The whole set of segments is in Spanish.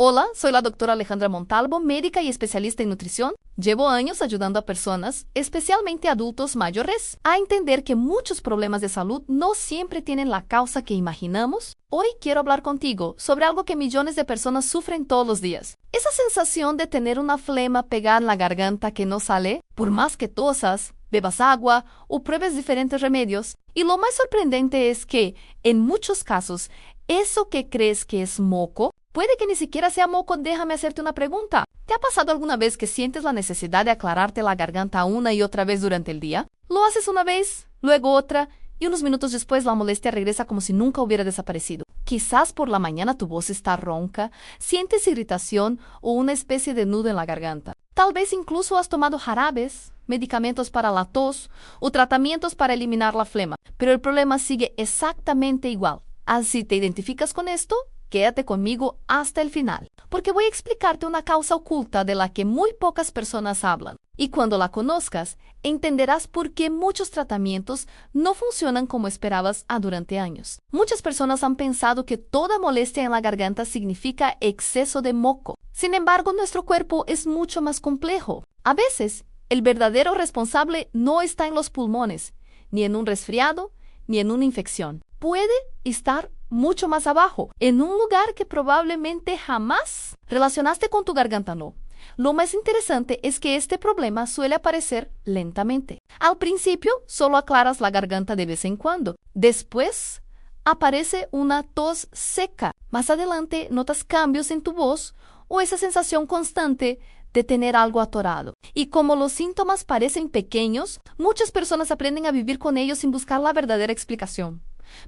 Hola, soy la doctora Alejandra Montalvo, médica y especialista en nutrición. Llevo años ayudando a personas, especialmente adultos mayores, a entender que muchos problemas de salud no siempre tienen la causa que imaginamos. Hoy quiero hablar contigo sobre algo que millones de personas sufren todos los días. Esa sensación de tener una flema pegada en la garganta que no sale, por más que tosas, bebas agua o pruebes diferentes remedios. Y lo más sorprendente es que, en muchos casos, eso que crees que es moco, puede que ni siquiera sea moco. Déjame hacerte una pregunta. ¿Te ha pasado alguna vez que sientes la necesidad de aclararte la garganta una y otra vez durante el día? Lo haces una vez, luego otra, y unos minutos después la molestia regresa como si nunca hubiera desaparecido. Quizás por la mañana tu voz está ronca, sientes irritación o una especie de nudo en la garganta. Tal vez incluso has tomado jarabes, medicamentos para la tos o tratamientos para eliminar la flema, pero el problema sigue exactamente igual. Así te identificas con esto, quédate conmigo hasta el final, porque voy a explicarte una causa oculta de la que muy pocas personas hablan. Y cuando la conozcas, entenderás por qué muchos tratamientos no funcionan como esperabas durante años. Muchas personas han pensado que toda molestia en la garganta significa exceso de moco. Sin embargo, nuestro cuerpo es mucho más complejo. A veces, el verdadero responsable no está en los pulmones, ni en un resfriado, ni en una infección. Puede estar mucho más abajo, en un lugar que probablemente jamás relacionaste con tu garganta. No. Lo más interesante es que este problema suele aparecer lentamente. Al principio, solo aclaras la garganta de vez en cuando. Después, aparece una tos seca. Más adelante, notas cambios en tu voz o esa sensación constante de tener algo atorado. Y como los síntomas parecen pequeños, muchas personas aprenden a vivir con ellos sin buscar la verdadera explicación.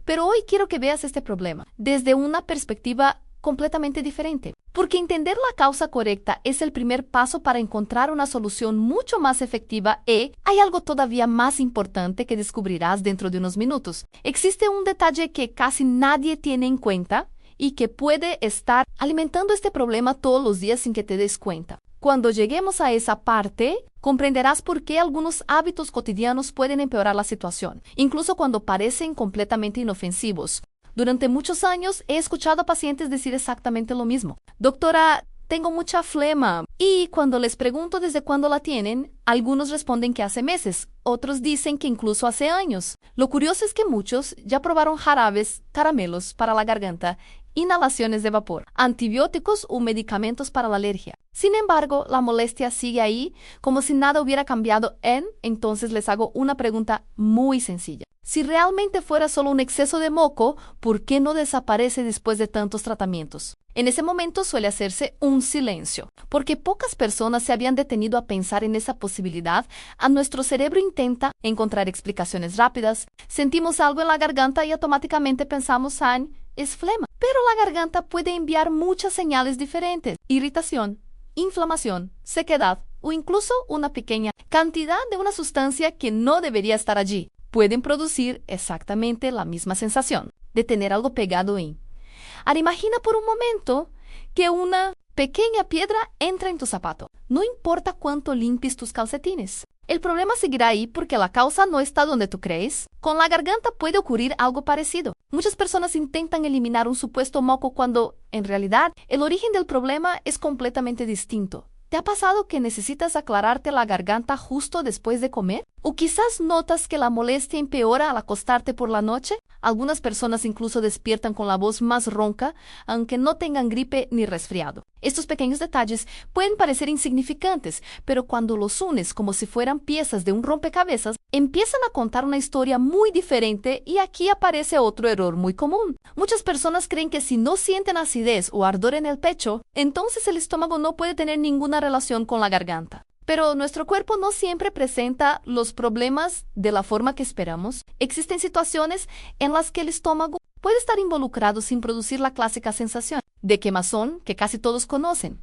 Pero hoy quiero que veas este problema desde una perspectiva completamente diferente, porque entender la causa correcta es el primer paso para encontrar una solución mucho más efectiva. Y hay algo todavía más importante que descubrirás dentro de unos minutos. Existe un detalle que casi nadie tiene en cuenta y que puede estar alimentando este problema todos los días sin que te des cuenta. Cuando lleguemos a esa parte, comprenderás por qué algunos hábitos cotidianos pueden empeorar la situación, incluso cuando parecen completamente inofensivos. Durante muchos años he escuchado a pacientes decir exactamente lo mismo. Doctora, tengo mucha flema. Y cuando les pregunto desde cuándo la tienen, algunos responden que hace meses, otros dicen que incluso hace años. Lo curioso es que muchos ya probaron jarabes, caramelos para la garganta, inhalaciones de vapor, antibióticos o medicamentos para la alergia. Sin embargo, la molestia sigue ahí como si nada hubiera cambiado. Entonces les hago una pregunta muy sencilla. Si realmente fuera solo un exceso de moco, ¿por qué no desaparece después de tantos tratamientos? En ese momento suele hacerse un silencio, porque pocas personas se habían detenido a pensar en esa posibilidad. Nuestro cerebro intenta encontrar explicaciones rápidas, sentimos algo en la garganta y automáticamente pensamos, es flema. Pero la garganta puede enviar muchas señales diferentes: irritación, inflamación, sequedad o incluso una pequeña cantidad de una sustancia que no debería estar allí. Pueden producir exactamente la misma sensación de tener algo pegado en. Ahora imagina por un momento que una pequeña piedra entra en tu zapato. No importa cuánto limpies tus calcetines. El problema seguirá ahí porque la causa no está donde tú crees. Con la garganta puede ocurrir algo parecido. Muchas personas intentan eliminar un supuesto moco cuando, en realidad, el origen del problema es completamente distinto. ¿Te ha pasado que necesitas aclararte la garganta justo después de comer? ¿O quizás notas que la molestia empeora al acostarte por la noche? Algunas personas incluso despiertan con la voz más ronca, aunque no tengan gripe ni resfriado. Estos pequeños detalles pueden parecer insignificantes, pero cuando los unes como si fueran piezas de un rompecabezas, empiezan a contar una historia muy diferente. Y aquí aparece otro error muy común. Muchas personas creen que si no sienten acidez o ardor en el pecho, entonces el estómago no puede tener ninguna relación con la garganta. Pero nuestro cuerpo no siempre presenta los problemas de la forma que esperamos. Existen situaciones en las que el estómago puede estar involucrado sin producir la clásica sensación de quemazón que casi todos conocen.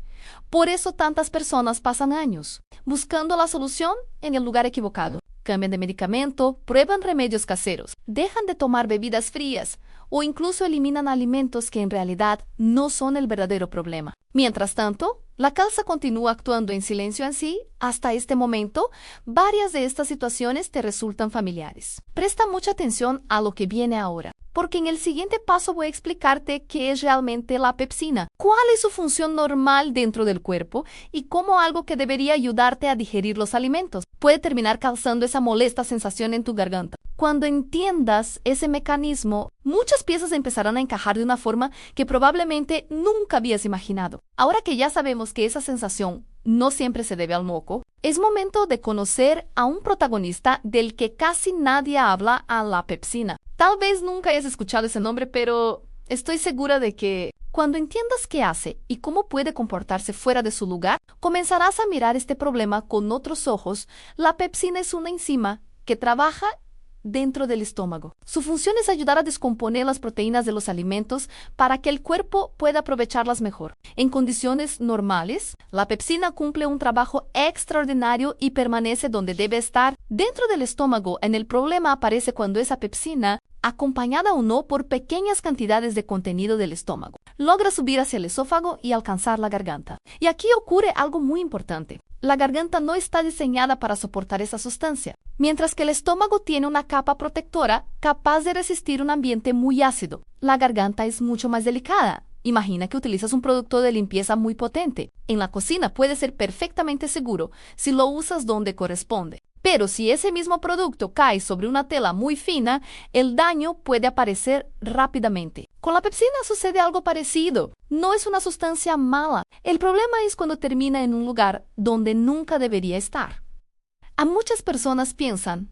Por eso tantas personas pasan años buscando la solución en el lugar equivocado. Cambian de medicamento, prueban remedios caseros, dejan de tomar bebidas frías o incluso eliminan alimentos que en realidad no son el verdadero problema. Mientras tanto, la causa continúa actuando en silencio en sí. Hasta este momento, varias de estas situaciones te resultan familiares. Presta mucha atención a lo que viene ahora. porque en el siguiente paso voy a explicarte qué es realmente la pepsina, cuál es su función normal dentro del cuerpo y cómo algo que debería ayudarte a digerir los alimentos puede terminar causando esa molesta sensación en tu garganta. Cuando entiendas ese mecanismo, muchas piezas empezarán a encajar de una forma que probablemente nunca habías imaginado. Ahora que ya sabemos que esa sensación no siempre se debe al moco, es momento de conocer a un protagonista del que casi nadie habla, a la pepsina. Tal vez nunca hayas escuchado ese nombre, pero estoy segura de que cuando entiendas qué hace y cómo puede comportarse fuera de su lugar, comenzarás a mirar este problema con otros ojos. La pepsina es una enzima que trabaja dentro del estómago. Su función es ayudar a descomponer las proteínas de los alimentos para que el cuerpo pueda aprovecharlas mejor. En condiciones normales, la pepsina cumple un trabajo extraordinario y permanece donde debe estar, dentro del estómago. El problema aparece cuando esa pepsina, acompañada o no por pequeñas cantidades de contenido del estómago, logra subir hacia el esófago y alcanzar la garganta. Y aquí ocurre algo muy importante. La garganta no está diseñada para soportar esa sustancia, mientras que el estómago tiene una capa protectora capaz de resistir un ambiente muy ácido. La garganta es mucho más delicada. Imagina que utilizas un producto de limpieza muy potente. En la cocina puede ser perfectamente seguro si lo usas donde corresponde. Pero si ese mismo producto cae sobre una tela muy fina, el daño puede aparecer rápidamente. Con la pepsina sucede algo parecido. No es una sustancia mala. El problema es cuando termina en un lugar donde nunca debería estar. A muchas personas piensan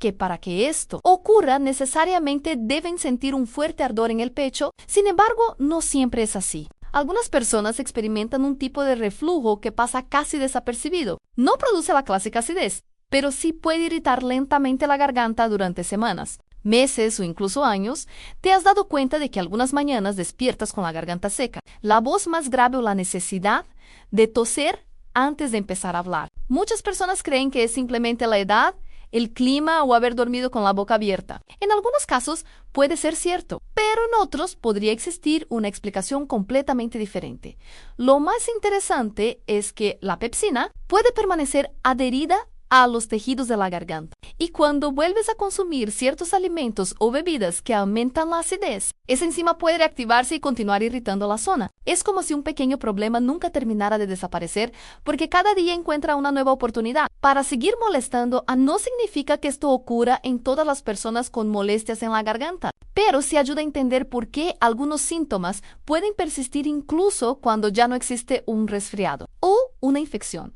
que para que esto ocurra necesariamente deben sentir un fuerte ardor en el pecho. Sin embargo, no siempre es así. Algunas personas experimentan un tipo de reflujo que pasa casi desapercibido. No produce la clásica acidez, pero sí puede irritar lentamente la garganta durante semanas, meses o incluso años. ¿Te has dado cuenta de que algunas mañanas despiertas con la garganta seca, la voz más grave o la necesidad de toser antes de empezar a hablar? Muchas personas creen que es simplemente la edad, el clima o haber dormido con la boca abierta. En algunos casos puede ser cierto, pero en otros podría existir una explicación completamente diferente. Lo más interesante es que la pepsina puede permanecer adherida a los tejidos de la garganta. Y cuando vuelves a consumir ciertos alimentos o bebidas que aumentan la acidez, esa enzima puede reactivarse y continuar irritando la zona. Es como si un pequeño problema nunca terminara de desaparecer, porque cada día encuentra una nueva oportunidad para seguir molestando. No significa que esto ocurra en todas las personas con molestias en la garganta, pero sí ayuda a entender por qué algunos síntomas pueden persistir incluso cuando ya no existe un resfriado o una infección.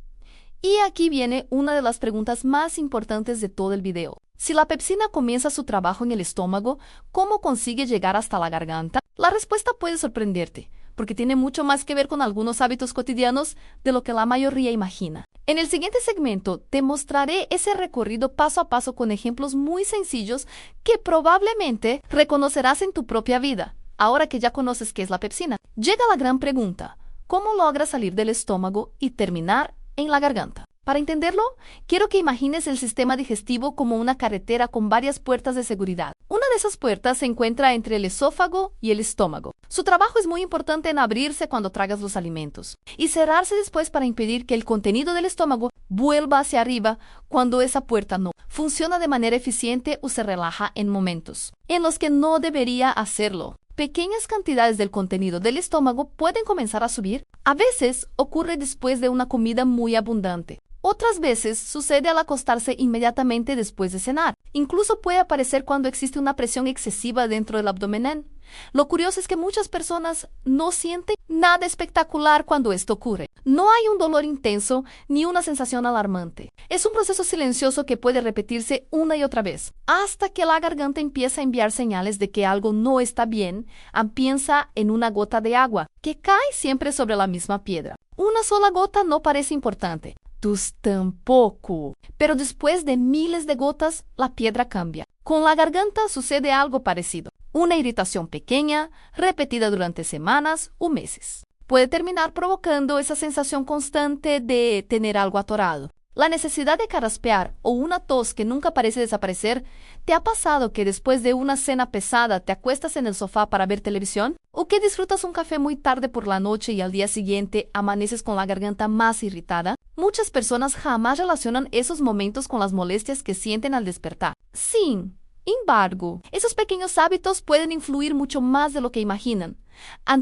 Y aquí viene una de las preguntas más importantes de todo el video. Si la pepsina comienza su trabajo en el estómago, ¿cómo consigue llegar hasta la garganta? La respuesta puede sorprenderte, porque tiene mucho más que ver con algunos hábitos cotidianos de lo que la mayoría imagina. En el siguiente segmento te mostraré ese recorrido paso a paso con ejemplos muy sencillos que probablemente reconocerás en tu propia vida. Ahora que ya conoces qué es la pepsina, llega la gran pregunta: ¿cómo logras salir del estómago y terminar en la garganta? Para entenderlo, quiero que imagines el sistema digestivo como una carretera con varias puertas de seguridad. Una de esas puertas se encuentra entre el esófago y el estómago. Su trabajo es muy importante en abrirse cuando tragas los alimentos y cerrarse después para impedir que el contenido del estómago vuelva hacia arriba cuando esa puerta no funciona de manera eficiente o se relaja en momentos en los que no debería hacerlo. Pequeñas cantidades del contenido del estómago pueden comenzar a subir. A veces ocurre después de una comida muy abundante. Otras veces sucede al acostarse inmediatamente después de cenar. Incluso puede aparecer cuando existe una presión excesiva dentro del abdomen. Lo curioso es que muchas personas no sienten nada espectacular cuando esto ocurre. No hay un dolor intenso ni una sensación alarmante. Es un proceso silencioso que puede repetirse una y otra vez, hasta que la garganta empieza a enviar señales de que algo no está bien. Piensa en una gota de agua que cae siempre sobre la misma piedra. Una sola gota no parece importante. Tus tampoco. Pero después de miles de gotas, la piedra cambia. Con la garganta sucede algo parecido. Una irritación pequeña, repetida durante semanas o meses, puede terminar provocando esa sensación constante de tener algo atorado. La necesidad de carraspear o una tos que nunca parece desaparecer. ¿Te ha pasado que después de una cena pesada te acuestas en el sofá para ver televisión? ¿O que disfrutas un café muy tarde por la noche y al día siguiente amaneces con la garganta más irritada? Muchas personas jamás relacionan esos momentos con las molestias que sienten al despertar. Sí, Embargo, esos pequeños hábitos pueden influir mucho más de lo que imaginan.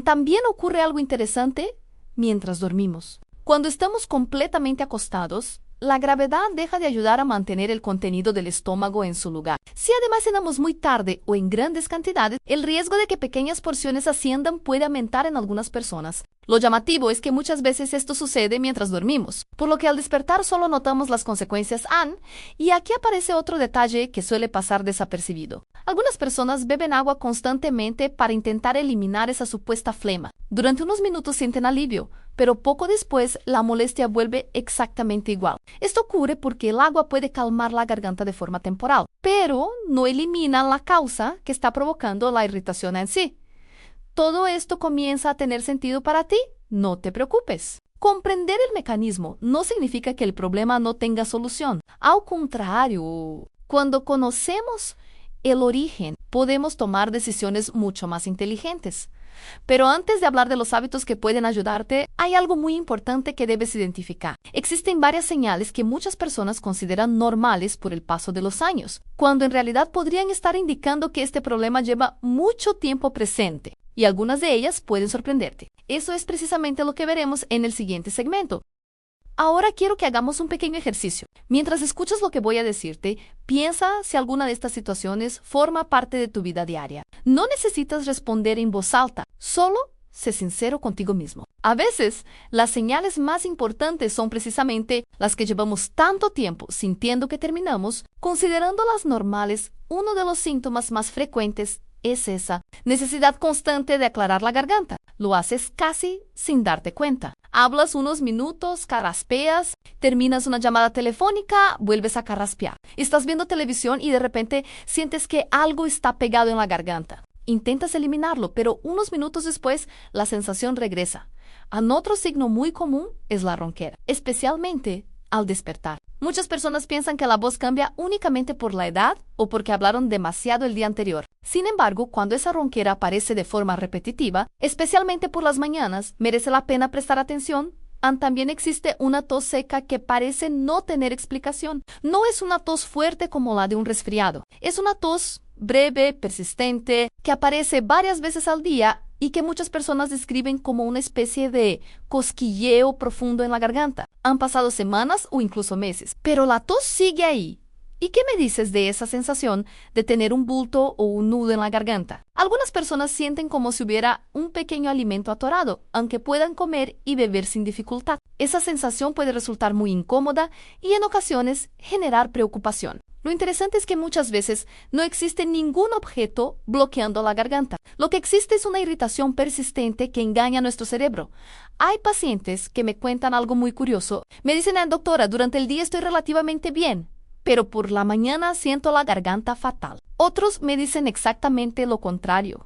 También ocurre algo interesante mientras dormimos. Cuando estamos completamente acostados, la gravedad deja de ayudar a mantener el contenido del estómago en su lugar. Si además cenamos muy tarde o en grandes cantidades, el riesgo de que pequeñas porciones asciendan puede aumentar en algunas personas. Lo llamativo es que muchas veces esto sucede mientras dormimos, por lo que al despertar solo notamos las consecuencias y aquí aparece otro detalle que suele pasar desapercibido. Algunas personas beben agua constantemente para intentar eliminar esa supuesta flema. Durante unos minutos sienten alivio, pero poco después la molestia vuelve exactamente igual. Esto ocurre porque el agua puede calmar la garganta de forma temporal, pero no elimina la causa que está provocando la irritación en sí. ¿Todo esto comienza a tener sentido para ti? No te preocupes. Comprender el mecanismo no significa que el problema no tenga solución. Al contrario, cuando conocemos el origen, podemos tomar decisiones mucho más inteligentes. Pero antes de hablar de los hábitos que pueden ayudarte, hay algo muy importante que debes identificar. Existen varias señales que muchas personas consideran normales por el paso de los años, cuando en realidad podrían estar indicando que este problema lleva mucho tiempo presente, y algunas de ellas pueden sorprenderte. Eso es precisamente lo que veremos en el siguiente segmento. Ahora quiero que hagamos un pequeño ejercicio. Mientras escuchas lo que voy a decirte, piensa si alguna de estas situaciones forma parte de tu vida diaria. No necesitas responder en voz alta, solo sé sincero contigo mismo. A veces, las señales más importantes son precisamente las que llevamos tanto tiempo sintiendo que terminamos. Considerándolas normales, uno de los síntomas más frecuentes es esa necesidad constante de aclarar la garganta. Lo haces casi sin darte cuenta. Hablas unos minutos, carraspeas, terminas una llamada telefónica, vuelves a carraspear. Estás viendo televisión y de repente sientes que algo está pegado en la garganta. Intentas eliminarlo, pero unos minutos después la sensación regresa. Otro signo muy común es la ronquera, especialmente al despertar. Muchas personas piensan que la voz cambia únicamente por la edad o porque hablaron demasiado el día anterior. Sin embargo, cuando esa ronquera aparece de forma repetitiva, especialmente por las mañanas, merece la pena prestar atención. También existe una tos seca que parece no tener explicación. No es una tos fuerte como la de un resfriado. Es una tos breve, persistente, que aparece varias veces al día y que muchas personas describen como una especie de cosquilleo profundo en la garganta. Han pasado semanas o incluso meses, pero la tos sigue ahí. ¿Y qué me dices de esa sensación de tener un bulto o un nudo en la garganta? Algunas personas sienten como si hubiera un pequeño alimento atorado, aunque puedan comer y beber sin dificultad. Esa sensación puede resultar muy incómoda y en ocasiones generar preocupación. Lo interesante es que muchas veces no existe ningún objeto bloqueando la garganta. Lo que existe es una irritación persistente que engaña a nuestro cerebro. Hay pacientes que me cuentan algo muy curioso. Me dicen, doctora, durante el día estoy relativamente bien, pero por la mañana siento la garganta fatal. Otros me dicen exactamente lo contrario.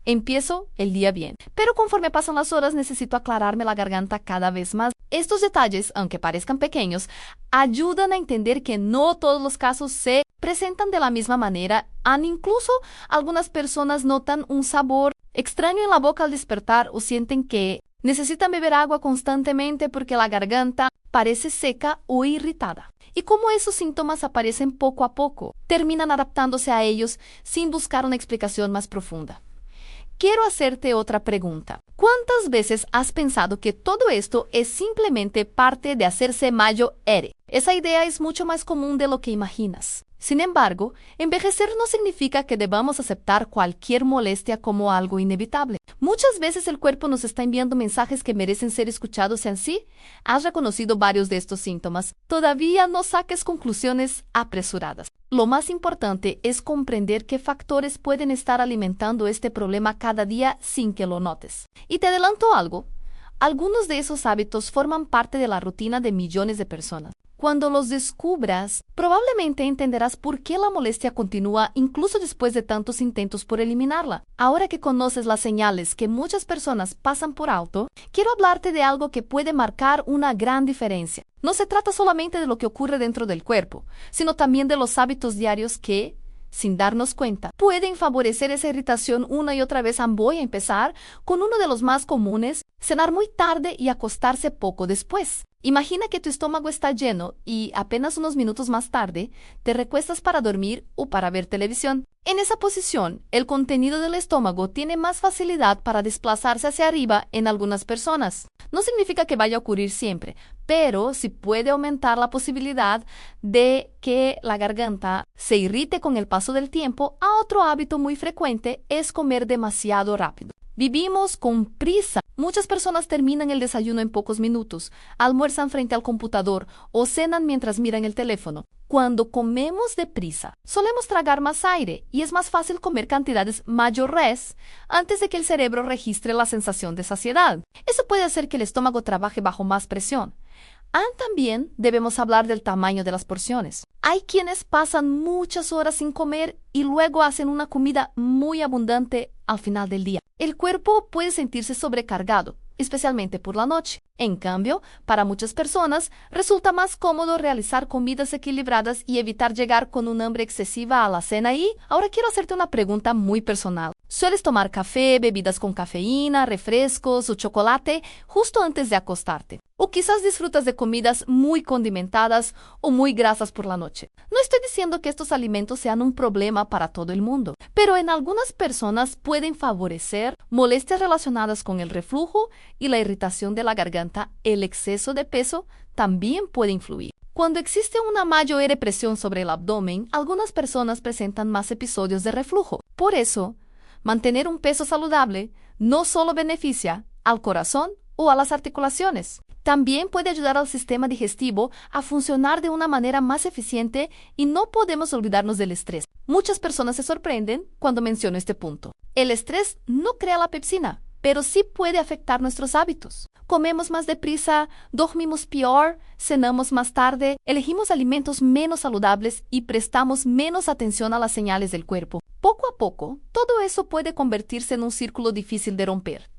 Empiezo el día bien, pero conforme pasan las horas necesito aclararme la garganta cada vez más. Estos detalles, aunque parezcan pequeños, ayudan a entender que no todos los casos se presentan de la misma manera. Incluso algunas personas notan un sabor extraño en la boca al despertar o sienten que necesitan beber agua constantemente porque la garganta parece seca o irritada. Y como esos síntomas aparecen poco a poco, terminan adaptándose a ellos sin buscar una explicación más profunda. Quiero hacerte otra pregunta. ¿Cuántas veces has pensado que todo esto es simplemente parte de hacerse mayor? Esa idea es mucho más común de lo que imaginas. Sin embargo, envejecer no significa que debamos aceptar cualquier molestia como algo inevitable. Muchas veces el cuerpo nos está enviando mensajes que merecen ser escuchados en sí. ¿Has reconocido varios de estos síntomas? Todavía no saques conclusiones apresuradas. Lo más importante es comprender qué factores pueden estar alimentando este problema cada día sin que lo notes. Y te adelanto algo. Algunos de esos hábitos forman parte de la rutina de millones de personas. Cuando los descubras, probablemente entenderás por qué la molestia continúa incluso después de tantos intentos por eliminarla. Ahora que conoces las señales que muchas personas pasan por alto, quiero hablarte de algo que puede marcar una gran diferencia. No se trata solamente de lo que ocurre dentro del cuerpo, sino también de los hábitos diarios que, sin darnos cuenta, pueden favorecer esa irritación una y otra vez. Voy a empezar con uno de los más comunes: cenar muy tarde y acostarse poco después. Imagina que tu estómago está lleno y apenas unos minutos más tarde te recuestas para dormir o para ver televisión. En esa posición, el contenido del estómago tiene más facilidad para desplazarse hacia arriba en algunas personas. No significa que vaya a ocurrir siempre, pero sí puede aumentar la posibilidad de que la garganta se irrite con el paso del tiempo. Otro hábito muy frecuente es comer demasiado rápido. Vivimos con prisa. Muchas personas terminan el desayuno en pocos minutos, almuerzan frente al computador o cenan mientras miran el teléfono. Cuando comemos deprisa, solemos tragar más aire y es más fácil comer cantidades mayores antes de que el cerebro registre la sensación de saciedad. Eso puede hacer que el estómago trabaje bajo más presión. También debemos hablar del tamaño de las porciones. Hay quienes pasan muchas horas sin comer y luego hacen una comida muy abundante al final del día. El cuerpo puede sentirse sobrecargado, especialmente por la noche. En cambio, para muchas personas resulta más cómodo realizar comidas equilibradas y evitar llegar con un hambre excesiva a la cena. Y ahora quiero hacerte una pregunta muy personal. ¿Sueles tomar café, bebidas con cafeína, refrescos o chocolate justo antes de acostarte? O quizás disfrutas de comidas muy condimentadas o muy grasas por la noche. No estoy diciendo que estos alimentos sean un problema para todo el mundo, pero en algunas personas pueden favorecer molestias relacionadas con el reflujo y la irritación de la garganta. El exceso de peso también puede influir. Cuando existe una mayor presión sobre el abdomen, algunas personas presentan más episodios de reflujo. Por eso, mantener un peso saludable no solo beneficia al corazón o a las articulaciones, también puede ayudar al sistema digestivo a funcionar de una manera más eficiente y no podemos olvidarnos del estrés. Muchas personas se sorprenden cuando menciono este punto. El estrés no crea la pepsina, pero sí puede afectar nuestros hábitos. Comemos más deprisa, dormimos peor, cenamos más tarde, elegimos alimentos menos saludables y prestamos menos atención a las señales del cuerpo. Poco a poco, todo eso puede convertirse en un círculo difícil de romper.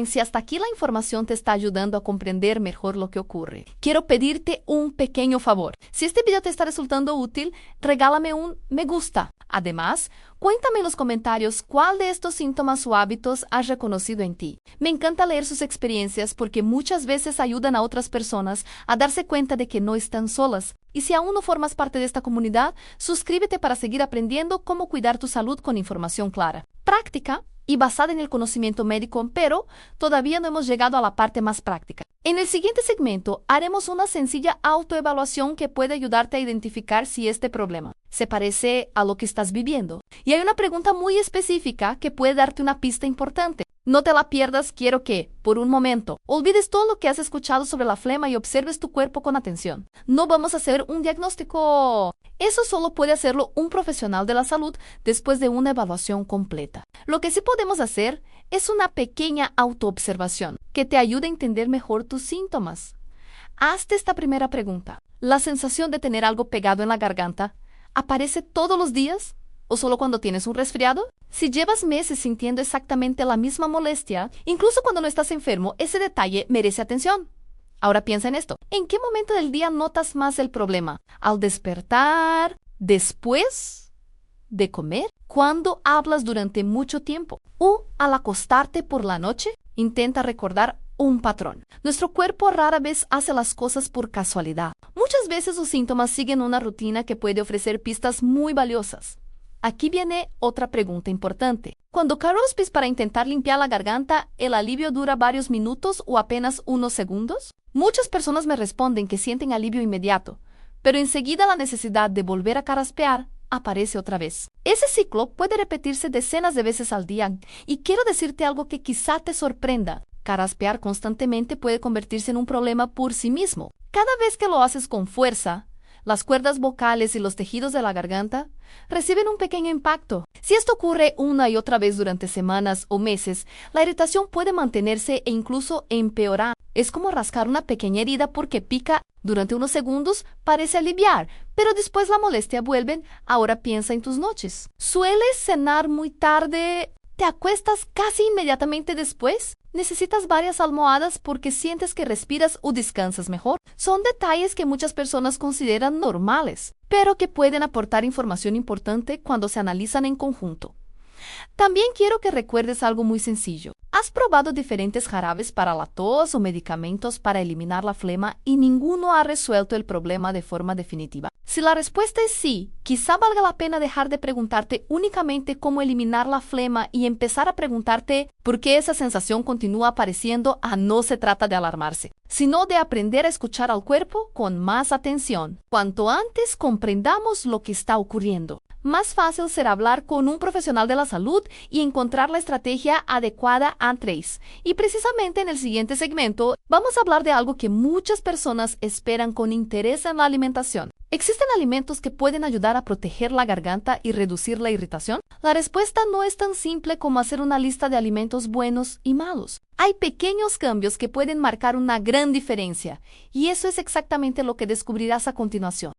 Si hasta aquí la información te está ayudando a comprender mejor lo que ocurre, quiero pedirte un pequeño favor. Si este video te está resultando útil, regálame un me gusta. Además, cuéntame en los comentarios cuál de estos síntomas o hábitos has reconocido en ti. Me encanta leer sus experiencias porque muchas veces ayudan a otras personas a darse cuenta de que no están solas. Y si aún no formas parte de esta comunidad, suscríbete para seguir aprendiendo cómo cuidar tu salud con información clara, práctica y basada en el conocimiento médico, pero todavía no hemos llegado a la parte más práctica. En el siguiente segmento haremos una sencilla autoevaluación que puede ayudarte a identificar si este problema se parece a lo que estás viviendo. Y hay una pregunta muy específica que puede darte una pista importante. No te la pierdas. Quiero que, por un momento, olvides todo lo que has escuchado sobre la flema y observes tu cuerpo con atención. No vamos a hacer un diagnóstico. Eso solo puede hacerlo un profesional de la salud después de una evaluación completa. Lo que sí podemos hacer es una pequeña autoobservación que te ayude a entender mejor tus síntomas. Hazte esta primera pregunta. ¿La sensación de tener algo pegado en la garganta aparece todos los días o solo cuando tienes un resfriado? Si llevas meses sintiendo exactamente la misma molestia, incluso cuando no estás enfermo, ese detalle merece atención. Ahora piensa en esto. ¿En qué momento del día notas más el problema? ¿Al despertar? ¿Después de comer? ¿Cuándo hablas durante mucho tiempo? ¿O al acostarte por la noche? Intenta recordar un patrón. Nuestro cuerpo rara vez hace las cosas por casualidad. Muchas veces los síntomas siguen una rutina que puede ofrecer pistas muy valiosas. Aquí viene otra pregunta importante. Cuando carraspes para intentar limpiar la garganta, ¿el alivio dura varios minutos o apenas unos segundos? Muchas personas me responden que sienten alivio inmediato, pero enseguida la necesidad de volver a carraspear aparece otra vez. Ese ciclo puede repetirse decenas de veces al día y quiero decirte algo que quizá te sorprenda. Carraspear constantemente puede convertirse en un problema por sí mismo. Cada vez que lo haces con fuerza, las cuerdas vocales y los tejidos de la garganta reciben un pequeño impacto. Si esto ocurre una y otra vez durante semanas o meses, la irritación puede mantenerse e incluso empeorar. Es como rascar una pequeña herida porque pica durante unos segundos, parece aliviar, pero después la molestia vuelve. Ahora piensa en tus noches. ¿Sueles cenar muy tarde? ¿Te acuestas casi inmediatamente después? ¿Necesitas varias almohadas porque sientes que respiras o descansas mejor? Son detalles que muchas personas consideran normales, pero que pueden aportar información importante cuando se analizan en conjunto. También quiero que recuerdes algo muy sencillo. ¿Has probado diferentes jarabes para la tos o medicamentos para eliminar la flema y ninguno ha resuelto el problema de forma definitiva? Si la respuesta es sí, quizá valga la pena dejar de preguntarte únicamente cómo eliminar la flema y empezar a preguntarte por qué esa sensación continúa apareciendo. No se trata de alarmarse, sino de aprender a escuchar al cuerpo con más atención. Cuanto antes comprendamos lo que está ocurriendo, más fácil será hablar con un profesional de la salud y encontrar la estrategia adecuada antes. Y precisamente en el siguiente segmento vamos a hablar de algo que muchas personas esperan con interés en la alimentación. ¿Existen alimentos que pueden ayudar a proteger la garganta y reducir la irritación? La respuesta no es tan simple como hacer una lista de alimentos buenos y malos. Hay pequeños cambios que pueden marcar una gran diferencia, y eso es exactamente lo que descubrirás a continuación.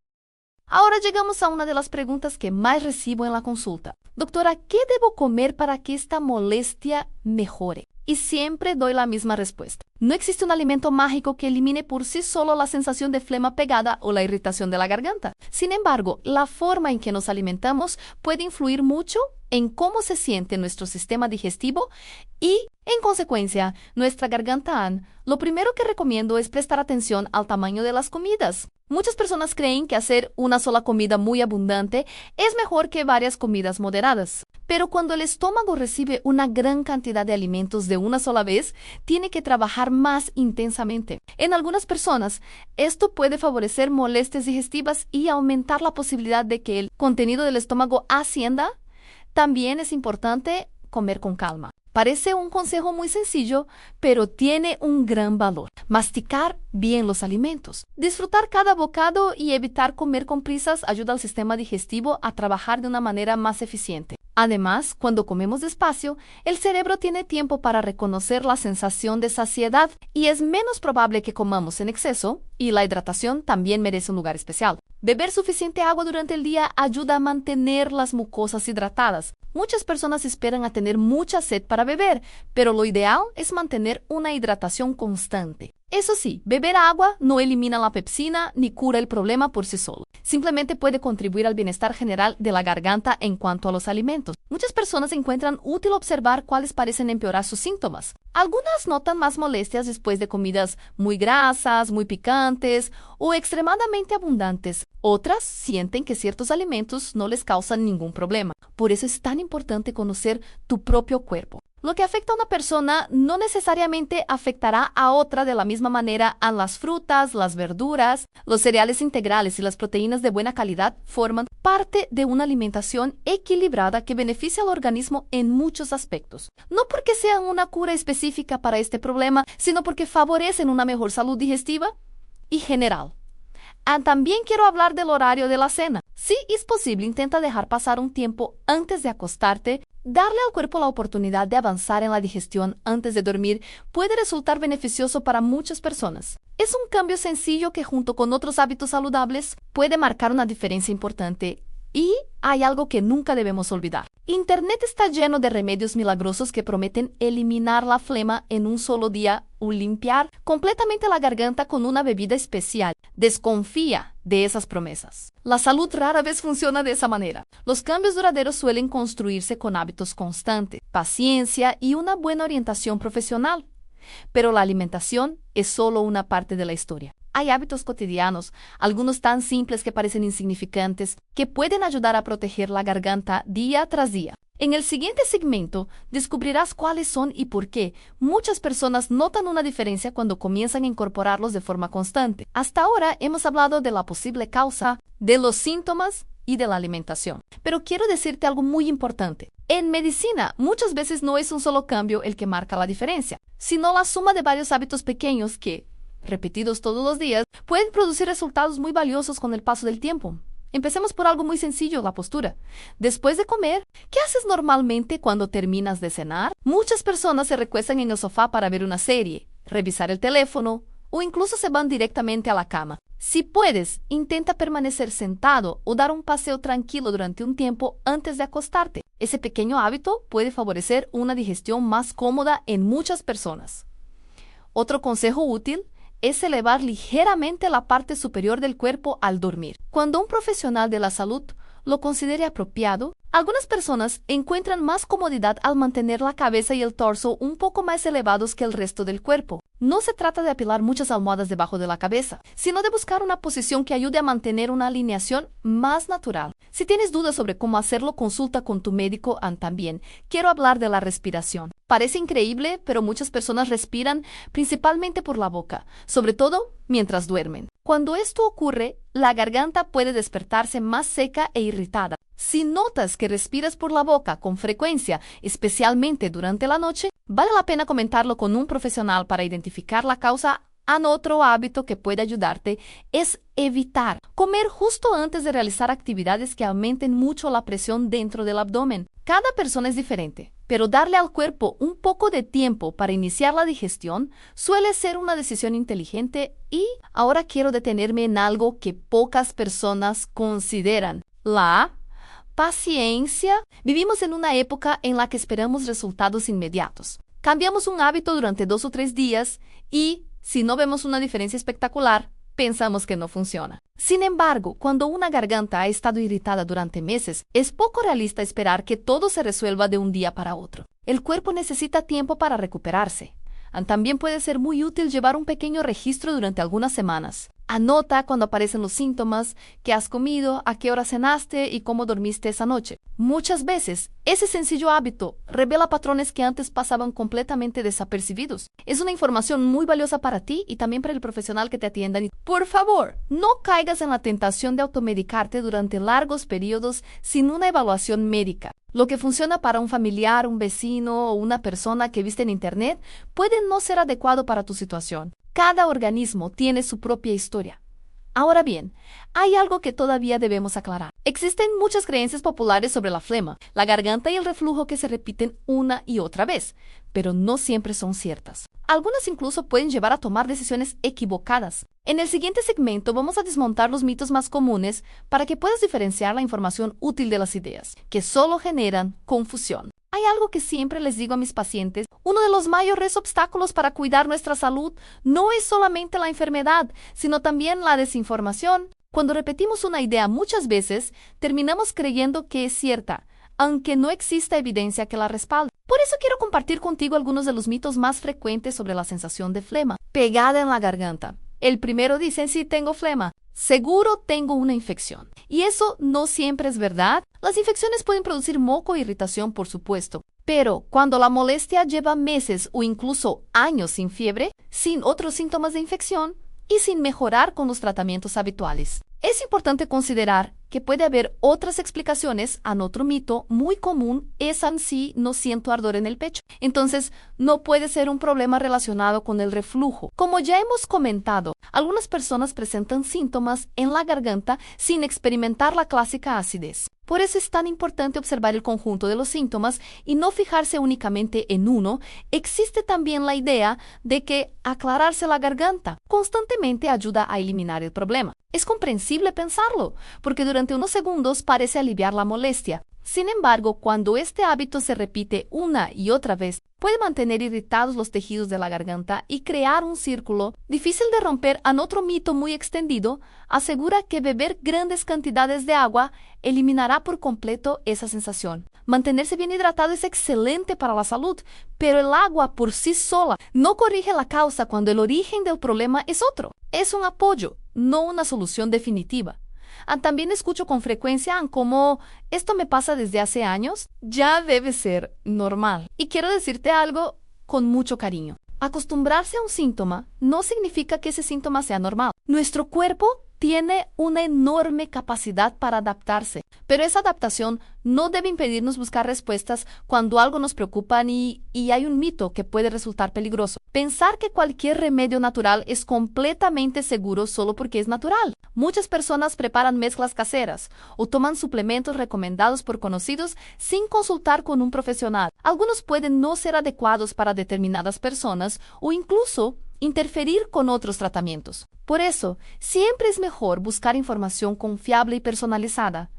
Ahora llegamos a una de las preguntas que más recibo en la consulta. Doctora, ¿qué debo comer para que esta molestia mejore? Y siempre doy la misma respuesta. No existe un alimento mágico que elimine por sí solo la sensación de flema pegada o la irritación de la garganta. Sin embargo, la forma en que nos alimentamos puede influir mucho en cómo se siente nuestro sistema digestivo y, en consecuencia, nuestra garganta. Lo primero que recomiendo es prestar atención al tamaño de las comidas. Muchas personas creen que hacer una sola comida muy abundante es mejor que varias comidas moderadas. Pero cuando el estómago recibe una gran cantidad de alimentos de una sola vez, tiene que trabajar más intensamente. En algunas personas, esto puede favorecer molestias digestivas y aumentar la posibilidad de que el contenido del estómago ascienda. También es importante comer con calma. Parece un consejo muy sencillo, pero tiene un gran valor. Masticar bien los alimentos. Disfrutar cada bocado y evitar comer con prisas ayuda al sistema digestivo a trabajar de una manera más eficiente. Además, cuando comemos despacio, el cerebro tiene tiempo para reconocer la sensación de saciedad y es menos probable que comamos en exceso, y la hidratación también merece un lugar especial. Beber suficiente agua durante el día ayuda a mantener las mucosas hidratadas. Muchas personas esperan a tener mucha sed para beber, pero lo ideal es mantener una hidratación constante. Eso sí, beber agua no elimina la pepsina ni cura el problema por sí solo. Simplemente puede contribuir al bienestar general de la garganta en cuanto a los alimentos. Muchas personas encuentran útil observar cuáles parecen empeorar sus síntomas. Algunas notan más molestias después de comidas muy grasas, muy picantes o extremadamente abundantes. Otras sienten que ciertos alimentos no les causan ningún problema. Por eso es tan importante conocer tu propio cuerpo. Lo que afecta a una persona no necesariamente afectará a otra de la misma manera. A las frutas, las verduras, los cereales integrales y las proteínas de buena calidad forman parte de una alimentación equilibrada que beneficia al organismo en muchos aspectos. No porque sean una cura específica para este problema, sino porque favorecen una mejor salud digestiva y general. También quiero hablar del horario de la cena. Si es posible, intenta dejar pasar un tiempo antes de acostarte. Darle al cuerpo la oportunidad de avanzar en la digestión antes de dormir puede resultar beneficioso para muchas personas. Es un cambio sencillo que, junto con otros hábitos saludables, puede marcar una diferencia importante. Y hay algo que nunca debemos olvidar. Internet está lleno de remedios milagrosos que prometen eliminar la flema en un solo día o limpiar completamente la garganta con una bebida especial. Desconfía de esas promesas. La salud rara vez funciona de esa manera. Los cambios duraderos suelen construirse con hábitos constantes, paciencia y una buena orientación profesional. Pero la alimentación es solo una parte de la historia. Hay hábitos cotidianos, algunos tan simples que parecen insignificantes, que pueden ayudar a proteger la garganta día tras día. En el siguiente segmento descubrirás cuáles son y por qué muchas personas notan una diferencia cuando comienzan a incorporarlos de forma constante. Hasta ahora hemos hablado de la posible causa, de los síntomas y de la alimentación. Pero quiero decirte algo muy importante. En medicina, muchas veces no es un solo cambio el que marca la diferencia, sino la suma de varios hábitos pequeños que, repetidos todos los días, pueden producir resultados muy valiosos con el paso del tiempo. Empecemos por algo muy sencillo, la postura. Después de comer, ¿qué haces normalmente cuando terminas de cenar? Muchas personas se recuestan en el sofá para ver una serie, revisar el teléfono o incluso se van directamente a la cama. Si puedes, intenta permanecer sentado o dar un paseo tranquilo durante un tiempo antes de acostarte. Ese pequeño hábito puede favorecer una digestión más cómoda en muchas personas. Otro consejo útil es elevar ligeramente la parte superior del cuerpo al dormir. Cuando un profesional de la salud lo considere apropiado, Algunas personas encuentran más comodidad al mantener la cabeza y el torso un poco más elevados que el resto del cuerpo. No se trata de apilar muchas almohadas debajo de la cabeza, sino de buscar una posición que ayude a mantener una alineación más natural. Si tienes dudas sobre cómo hacerlo, consulta con tu médico también. Quiero hablar de la respiración. Parece increíble, pero muchas personas respiran principalmente por la boca, sobre todo mientras duermen. Cuando esto ocurre, la garganta puede despertarse más seca e irritada. Si notas que respiras por la boca con frecuencia, especialmente durante la noche, vale la pena comentarlo con un profesional para identificar la causa. Otro hábito que puede ayudarte es evitar comer justo antes de realizar actividades que aumenten mucho la presión dentro del abdomen. Cada persona es diferente, pero darle al cuerpo un poco de tiempo para iniciar la digestión suele ser una decisión inteligente. Y ahora quiero detenerme en algo que pocas personas consideran: la paciencia. Vivimos en una época en la que esperamos resultados inmediatos. Cambiamos un hábito durante 2 o 3 días y, si no vemos una diferencia espectacular, pensamos que no funciona. Sin embargo, cuando una garganta ha estado irritada durante meses, es poco realista esperar que todo se resuelva de un día para otro. El cuerpo necesita tiempo para recuperarse. También puede ser muy útil llevar un pequeño registro durante algunas semanas. Anota cuando aparecen los síntomas, qué has comido, a qué hora cenaste y cómo dormiste esa noche. Muchas veces, ese sencillo hábito revela patrones que antes pasaban completamente desapercibidos. Es una información muy valiosa para ti y también para el profesional que te atienda. Por favor, no caigas en la tentación de automedicarte durante largos periodos sin una evaluación médica. Lo que funciona para un familiar, un vecino o una persona que viste en internet puede no ser adecuado para tu situación. Cada organismo tiene su propia historia. Ahora bien, hay algo que todavía debemos aclarar. Existen muchas creencias populares sobre la flema, la garganta y el reflujo que se repiten una y otra vez, pero no siempre son ciertas. Algunas incluso pueden llevar a tomar decisiones equivocadas. En el siguiente segmento vamos a desmontar los mitos más comunes para que puedas diferenciar la información útil de las ideas, que solo generan confusión. Hay algo que siempre les digo a mis pacientes: uno de los mayores obstáculos para cuidar nuestra salud no es solamente la enfermedad, sino también la desinformación. Cuando repetimos una idea muchas veces, terminamos creyendo que es cierta, aunque no exista evidencia que la respalde. Por eso quiero compartir contigo algunos de los mitos más frecuentes sobre la sensación de flema pegada en la garganta. El primero dice: sí, tengo flema, seguro tengo una infección. Y eso no siempre es verdad. Las infecciones pueden producir moco e irritación, por supuesto. Pero cuando la molestia lleva meses o incluso años sin fiebre, sin otros síntomas de infección y sin mejorar con los tratamientos habituales, es importante considerar que puede haber otras explicaciones. Otro mito muy común es: sí, no siento ardor en el pecho. Entonces, no puede ser un problema relacionado con el reflujo. Como ya hemos comentado, algunas personas presentan síntomas en la garganta sin experimentar la clásica acidez. Por eso es tan importante observar el conjunto de los síntomas y no fijarse únicamente en uno. Existe también la idea de que aclararse la garganta constantemente ayuda a eliminar el problema. Es comprensible pensarlo, porque durante unos segundos parece aliviar la molestia. Sin embargo, cuando este hábito se repite una y otra vez, puede mantener irritados los tejidos de la garganta y crear un círculo difícil de romper. Otro mito muy extendido asegura que beber grandes cantidades de agua eliminará por completo esa sensación. Mantenerse bien hidratado es excelente para la salud, pero el agua por sí sola no corrige la causa cuando el origen del problema es otro. Es un apoyo, no una solución definitiva. También escucho con frecuencia como: esto me pasa desde hace años, ya debe ser normal. Y quiero decirte algo con mucho cariño. Acostumbrarse a un síntoma no significa que ese síntoma sea normal. Nuestro cuerpo tiene una enorme capacidad para adaptarse, pero esa adaptación no debe impedirnos buscar respuestas cuando algo nos preocupa y hay un mito que puede resultar peligroso. Pensar que cualquier remedio natural es completamente seguro solo porque es natural. Muchas personas preparan mezclas caseras o toman suplementos recomendados por conocidos sin consultar con un profesional. Algunos pueden no ser adecuados para determinadas personas o incluso interferir con otros tratamientos. Por eso, siempre es mejor buscar información confiable y personalizada.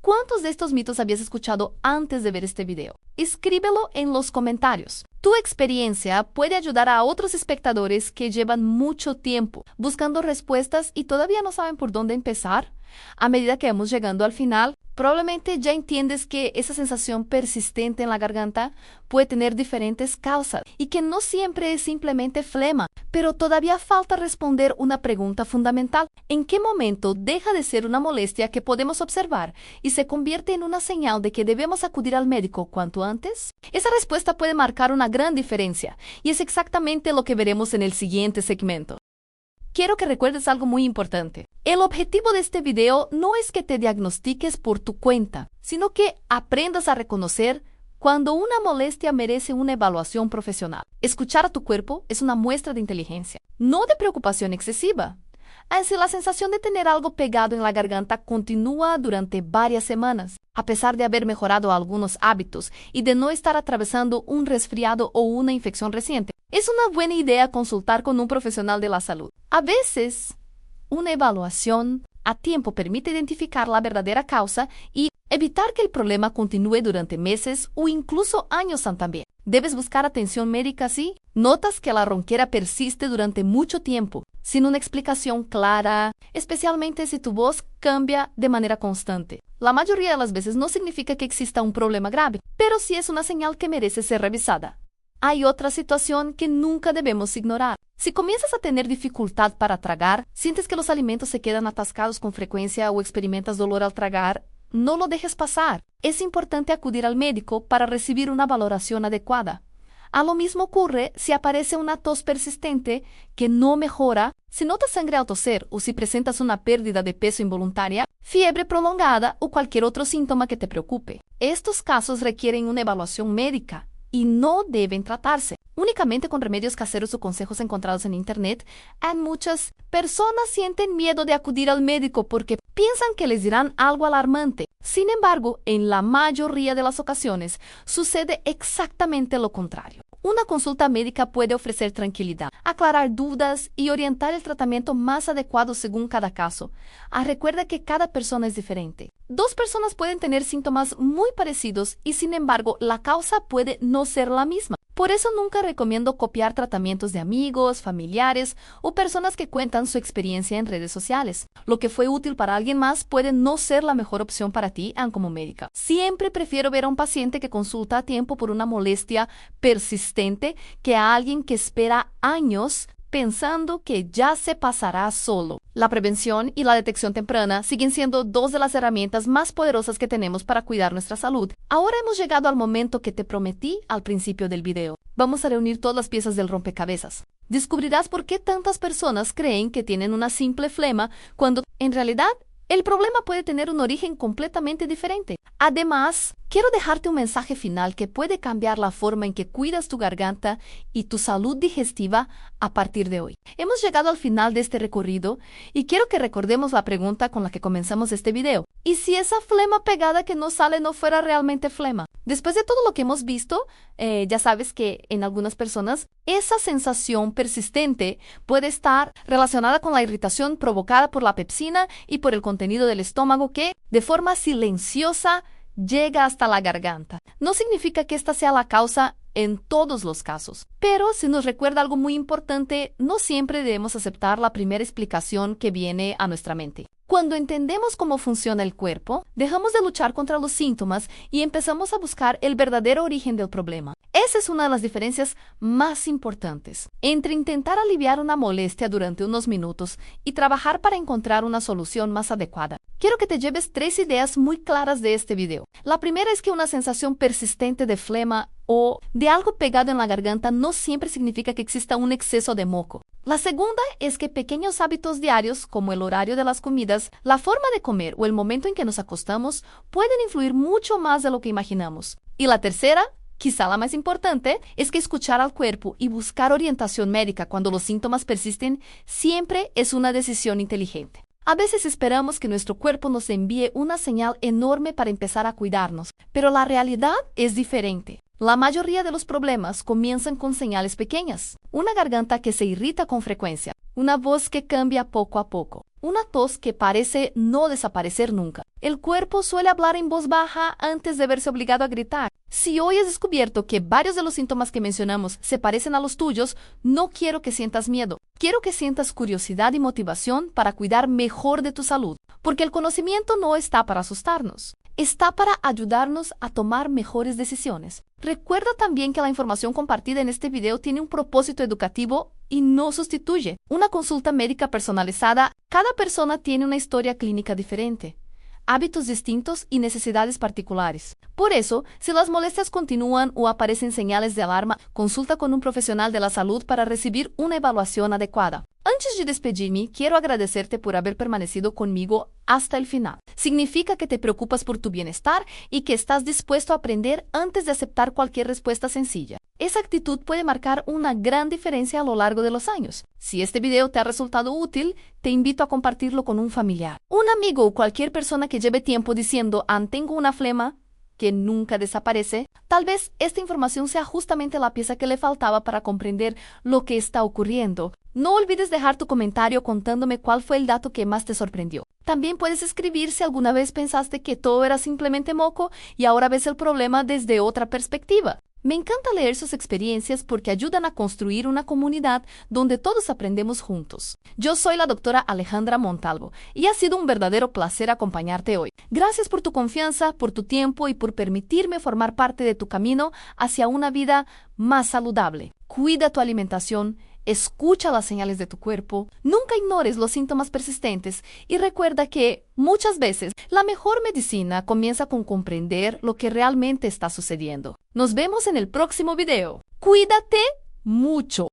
¿Cuántos de estos mitos habías escuchado antes de ver este video? Escríbelo en los comentarios. Tu experiencia puede ayudar a otros espectadores que llevan mucho tiempo buscando respuestas y todavía no saben por dónde empezar. A medida que vamos llegando al final, Probablemente ya entiendes que esa sensación persistente en la garganta puede tener diferentes causas y que no siempre es simplemente flema, pero todavía falta responder una pregunta fundamental. ¿En qué momento deja de ser una molestia que podemos observar y se convierte en una señal de que debemos acudir al médico cuanto antes? Esa respuesta puede marcar una gran diferencia y es exactamente lo que veremos en el siguiente segmento. Quiero que recuerdes algo muy importante. El objetivo de este video no es que te diagnostiques por tu cuenta, sino que aprendas a reconocer cuando una molestia merece una evaluación profesional. Escuchar a tu cuerpo es una muestra de inteligencia, no de preocupación excesiva. Si la sensación de tener algo pegado en la garganta continúa durante varias semanas, a pesar de haber mejorado algunos hábitos y de no estar atravesando un resfriado o una infección reciente, es una buena idea consultar con un profesional de la salud. A veces, una evaluación a tiempo permite identificar la verdadera causa y evitar que el problema continúe durante meses o incluso años también. Debes buscar atención médica si notas que la ronquera persiste durante mucho tiempo, sin una explicación clara, especialmente si tu voz cambia de manera constante. La mayoría de las veces no significa que exista un problema grave, pero sí es una señal que merece ser revisada. Hay otra situación que nunca debemos ignorar. Si comienzas a tener dificultad para tragar, sientes que los alimentos se quedan atascados con frecuencia o experimentas dolor al tragar, no lo dejes pasar. Es importante acudir al médico para recibir una valoración adecuada. Lo mismo ocurre si aparece una tos persistente que no mejora, si notas sangre al toser o si presentas una pérdida de peso involuntaria, fiebre prolongada o cualquier otro síntoma que te preocupe. Estos casos requieren una evaluación médica y no deben tratarse únicamente con remedios caseros o consejos encontrados en Internet. Muchas personas sienten miedo de acudir al médico porque piensan que les dirán algo alarmante. Sin embargo, en la mayoría de las ocasiones sucede exactamente lo contrario. Una consulta médica puede ofrecer tranquilidad, aclarar dudas y orientar el tratamiento más adecuado según cada caso. Recuerda que cada persona es diferente. Dos personas pueden tener síntomas muy parecidos y, sin embargo, la causa puede no ser la misma. Por eso nunca recomiendo copiar tratamientos de amigos, familiares o personas que cuentan su experiencia en redes sociales. Lo que fue útil para alguien más puede no ser la mejor opción para ti como médica. Siempre prefiero ver a un paciente que consulta a tiempo por una molestia persistente que a alguien que espera años pensando que ya se pasará solo. La prevención y la detección temprana siguen siendo dos de las herramientas más poderosas que tenemos para cuidar nuestra salud. Ahora hemos llegado al momento que te prometí al principio del video. Vamos a reunir todas las piezas del rompecabezas. Descubrirás por qué tantas personas creen que tienen una simple flema cuando en realidad el problema puede tener un origen completamente diferente. Además, quiero dejarte un mensaje final que puede cambiar la forma en que cuidas tu garganta y tu salud digestiva a partir de hoy. Hemos llegado al final de este recorrido y quiero que recordemos la pregunta con la que comenzamos este video. ¿Y si esa flema pegada que no sale no fuera realmente flema? Después de todo lo que hemos visto, ya sabes que en algunas personas esa sensación persistente puede estar relacionada con la irritación provocada por la pepsina y por el contenido del estómago que, de forma silenciosa, llega hasta la garganta. No significa que esta sea la causa en todos los casos, pero si nos recuerda algo muy importante, no siempre debemos aceptar la primera explicación que viene a nuestra mente. Cuando entendemos cómo funciona el cuerpo, dejamos de luchar contra los síntomas y empezamos a buscar el verdadero origen del problema. Esa es una de las diferencias más importantes entre intentar aliviar una molestia durante unos minutos y trabajar para encontrar una solución más adecuada. Quiero que te lleves 3 ideas muy claras de este video. La primera es que una sensación persistente de flema o de algo pegado en la garganta no siempre significa que exista un exceso de moco. La segunda es que pequeños hábitos diarios, como el horario de las comidas, la forma de comer o el momento en que nos acostamos, pueden influir mucho más de lo que imaginamos. Y la tercera, quizá la más importante, es que escuchar al cuerpo y buscar orientación médica cuando los síntomas persisten siempre es una decisión inteligente. A veces esperamos que nuestro cuerpo nos envíe una señal enorme para empezar a cuidarnos, pero la realidad es diferente. La mayoría de los problemas comienzan con señales pequeñas. Una garganta que se irrita con frecuencia, una voz que cambia poco a poco, una tos que parece no desaparecer nunca. El cuerpo suele hablar en voz baja antes de verse obligado a gritar. Si hoy has descubierto que varios de los síntomas que mencionamos se parecen a los tuyos, no quiero que sientas miedo. Quiero que sientas curiosidad y motivación para cuidar mejor de tu salud, porque el conocimiento no está para asustarnos. está para ayudarnos a tomar mejores decisiones. Recuerda también que la información compartida en este video tiene un propósito educativo y no sustituye una consulta médica personalizada. Cada persona tiene una historia clínica diferente, hábitos distintos y necesidades particulares. Por eso, si las molestias continúan o aparecen señales de alarma, consulta con un profesional de la salud para recibir una evaluación adecuada. Antes de despedirme, quiero agradecerte por haber permanecido conmigo hasta el final. Significa que te preocupas por tu bienestar y que estás dispuesto a aprender antes de aceptar cualquier respuesta sencilla. Esa actitud puede marcar una gran diferencia a lo largo de los años. Si este video te ha resultado útil, te invito a compartirlo con un familiar, un amigo o cualquier persona que lleve tiempo diciendo, tengo una flema que nunca desaparece. Tal vez esta información sea justamente la pieza que le faltaba para comprender lo que está ocurriendo. No olvides dejar tu comentario contándome cuál fue el dato que más te sorprendió. También puedes escribir si alguna vez pensaste que todo era simplemente moco y ahora ves el problema desde otra perspectiva. Me encanta leer sus experiencias porque ayudan a construir una comunidad donde todos aprendemos juntos. Yo soy la doctora Alejandra Montalvo y ha sido un verdadero placer acompañarte hoy. Gracias por tu confianza, por tu tiempo y por permitirme formar parte de tu camino hacia una vida más saludable. Cuida tu alimentación, escucha las señales de tu cuerpo, nunca ignores los síntomas persistentes y recuerda que, muchas veces, la mejor medicina comienza con comprender lo que realmente está sucediendo. Nos vemos en el próximo video. Cuídate mucho.